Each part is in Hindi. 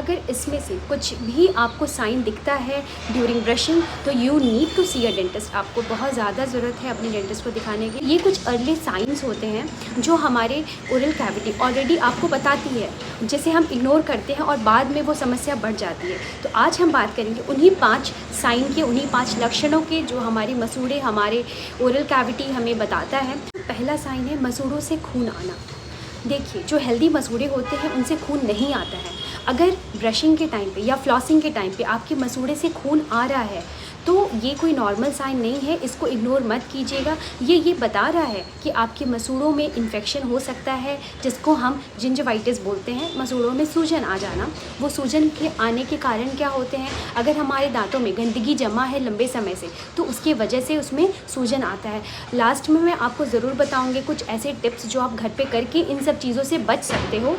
अगर इसमें से कुछ भी आपको साइन दिखता है ड्यूरिंग ब्रशिंग तो you need to see a dentist. आपको बहुत ज़्यादा ज़रूरत है अपने डेंटिस्ट को दिखाने की। ये कुछ अर्ली साइंस होते हैं जो हमारे ओरल कैविटी ऑलरेडी आपको बताती है, जिसे हम इग्नोर करते हैं और बाद में वो समस्या बढ़ जाती है। तो आज हम बात करेंगे उन्हीं 5 साइन के, उन्हीं 5 लक्षणों के जो हमारी मसूड़े, हमारे ओरल कैविटी हमें बताता है। पहला साइन है मसूड़ों से खून आना। देखिए, जो हेल्दी मसूड़े होते हैं उनसे खून नहीं आता है। अगर ब्रशिंग के टाइम पे या फ्लॉसिंग के टाइम पे आपके मसूड़े से खून आ रहा है तो ये कोई नॉर्मल साइन नहीं है, इसको इग्नोर मत कीजिएगा। ये बता रहा है कि आपके मसूड़ों में इन्फेक्शन हो सकता है, जिसको हम जिंजवाइटिस बोलते हैं, मसूड़ों में सूजन आ जाना। वो सूजन के आने के कारण क्या होते हैं, अगर हमारे दांतों में गंदगी जमा है लंबे समय से तो उसकी वजह से उसमें सूजन आता है। लास्ट में मैं आपको ज़रूर बताऊँगी कुछ ऐसे टिप्स जो आप घर पर करके इन सब चीज़ों से बच सकते हो।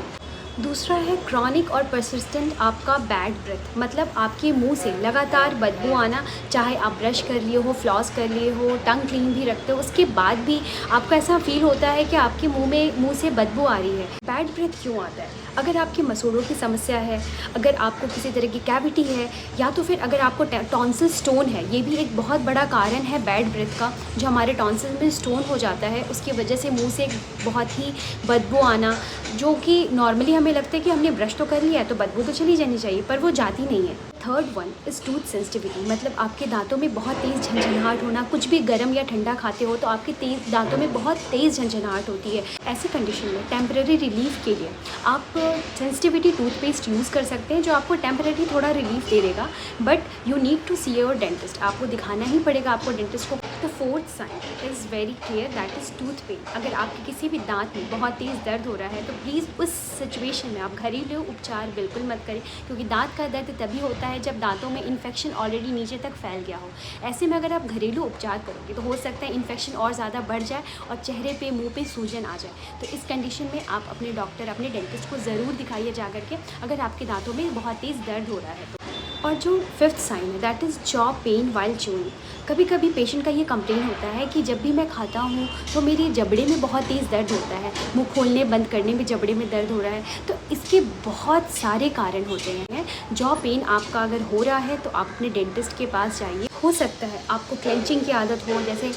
दूसरा है क्रॉनिक और परसिस्टेंट आपका बैड ब्रेथ, मतलब आपके मुंह से लगातार बदबू आना। चाहे आप ब्रश कर लिए हो, फ्लॉस कर लिए हो, टंग क्लीन भी रखते हो, उसके बाद भी आपको ऐसा फील होता है कि आपके मुंह से बदबू आ रही है। बैड ब्रेथ क्यों आता है? अगर आपके मसूड़ों की समस्या है, अगर आपको किसी तरह की कैविटी है, या तो फिर अगर आपको टॉन्सिल स्टोन है, ये भी एक बहुत बड़ा कारण है बैड ब्रेथ का। जो हमारे टॉन्सिल में स्टोन हो जाता है उसकी वजह से मुंह से बहुत ही बदबू आना, जो कि नॉर्मली हमें लगता है कि हमने ब्रश तो कर लिया है तो बदबू तो चली जानी चाहिए, पर वो जाती नहीं है। Third one is tooth sensitivity, मतलब आपके दांतों में बहुत तेज़ झंझनाहट होना। कुछ भी गर्म या ठंडा खाते हो तो आपके दांतों में बहुत तेज़ झंझनाहट होती है। ऐसी कंडीशन में टेम्परेरी रिलीफ के लिए आप सेंसिटिविटी टूथपेस्ट यूज़ कर सकते हैं, जो आपको टेम्परेरी थोड़ा रिलीफ दे देगा। But you need to see your dentist, आपको दिखाना ही पड़ेगा आपको डेंटिस्ट को। The fourth sign is very clear, that is tooth pain. अगर आपके किसी भी दांत में बहुत तेज़ दर्द हो रहा है तो प्लीज़ उस सिचुएशन में आप घरेलू उपचार बिल्कुल मत करें, क्योंकि दांत का दर्द तभी होता है जब दांतों में इन्फेक्शन ऑलरेडी नीचे तक फैल गया हो। ऐसे में अगर आप घरेलू उपचार करोगे तो हो सकता है इन्फेक्शन और ज़्यादा बढ़ जाए और चेहरे पे, मुंह पे सूजन आ जाए। तो इस कंडीशन में आप अपने डॉक्टर, अपने डेंटिस्ट को ज़रूर दिखाइए जा करके, अगर आपके दांतों में बहुत तेज़ दर्द हो रहा है तो। और जो फिफ्थ साइन है that is jaw pen while chewing. कभी कभी पेशेंट का ये कंप्लेन होता है कि जब भी मैं खाता हूँ तो मेरे जबड़े में बहुत तेज़ दर्द होता है, मुंह खोलने बंद करने में जबड़े में दर्द हो रहा है। तो इसके बहुत सारे कारण होते हैं। जॉ पेन आपका अगर हो रहा है तो आप अपने डेंटिस्ट के पास जाइए। हो सकता है आपको क्लेंचिंग की आदत हो, जैसे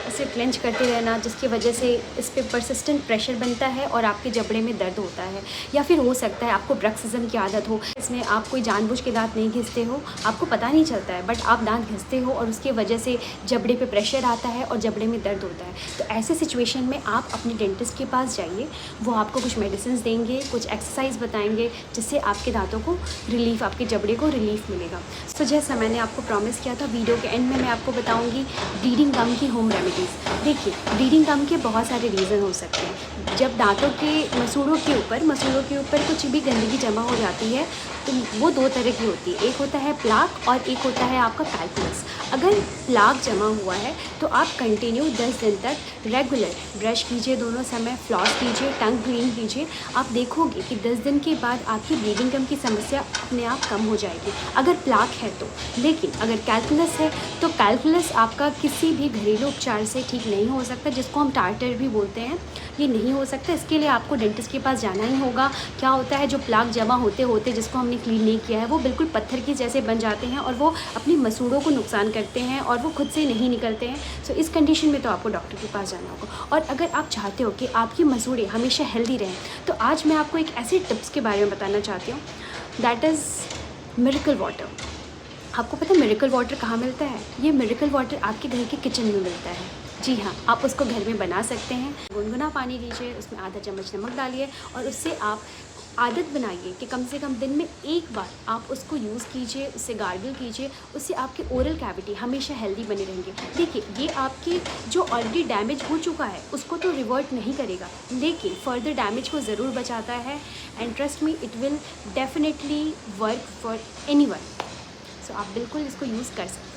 इसे क्लेंच करते रहना, जिसकी वजह से इस पर परसिस्टेंट प्रेशर बनता है और आपके जबड़े में दर्द होता है। या फिर हो सकता है आपको ब्रक्सिज्म की आदत हो, इसमें आप कोई जानबूझ के दांत नहीं घिसते हो, आपको पता नहीं चलता है, बट आप दांत घिसते हो और उसकी वजह से जबड़े पे प्रेशर आता है और जबड़े में दर्द होता है। तो ऐसे सिचुएशन में आप अपने डेंटिस्ट के पास जाइए, वो आपको कुछ मेडिसिन देंगे, कुछ एक्सरसाइज बताएंगे, जिससे आपके दांतों को रिलीफ, आपके जबड़े को रिलीफ मिलेगा। तो जैसा मैंने आपको प्रॉमिस किया था, वीडियो के एंड में मैं आपको बताऊँगी ब्लीडिंग गम की होम रेमेडीज़। देखिए, ब्लीडिंग गम के बहुत सारे रीज़न हो सकते हैं। जब दांतों के मसूड़ों के ऊपर कुछ भी गंदगी जमा हो जाती है तो वो 2 तरह की होती है, एक होता है प्लाक और एक होता है आपका कैल्कुलस। अगर प्लाक जमा हुआ है तो आप कंटिन्यू 10 दिन तक रेगुलर ब्रश कीजिए, दोनों समय फ्लॉस कीजिए, टंग क्लीन कीजिए। आप देखोगे कि 10 दिन के बाद आपकी ब्लीडिंग गम की समस्या अपने आप कम हो जाएगी, अगर प्लाक है तो। लेकिन अगर कैल्कुलस है तो कैल्कुलस आपका किसी भी घरेलू उपचार से ठीक नहीं हो सकता, जिसको हम टार्टर भी बोलते हैं, ये नहीं हो सकता। इसके लिए आपको डेंटिस्ट के पास जाना ही होगा। क्या होता है, जो प्लाक जमा होते होते जिसको हमने क्लीन नहीं किया है वो बिल्कुल पत्थर की जैसे बन जाते हैं और वो अपनी मसूड़ों को नुकसान करते हैं और वो खुद से नहीं निकलते हैं। सो इस कंडीशन में तो आपको डॉक्टर के पास जाना होगा। और अगर आप चाहते हो कि आपकी मसूड़े हमेशा हेल्दी रहें तो आज मैं आपको एक ऐसे टिप्स के बारे में बताना चाहती हूँ, दैट इज़ मिरेकल वाटर। आपको पता है मिरेकल वाटर कहाँ मिलता है? ये मिरेकल वाटर आपके घर के किचन में मिलता है। जी हाँ, आप उसको घर में बना सकते हैं। गुनगुना पानी लीजिए, उसमें आधा चम्मच नमक डालिए और उससे आप आदत बनाइए कि कम से कम दिन में एक बार आप उसको यूज़ कीजिए, उससे गार्गल कीजिए। उससे आपके ओरल कैविटी हमेशा हेल्दी बने रहेंगे। देखिए, ये आपकी जो ऑलरेडी डैमेज हो चुका है उसको तो रिवर्ट नहीं करेगा, लेकिन फर्दर डैमेज को ज़रूर बचाता है। And trust me, it will definitely work for anyone. So आप बिल्कुल इसको यूज़ कर सकते हैं।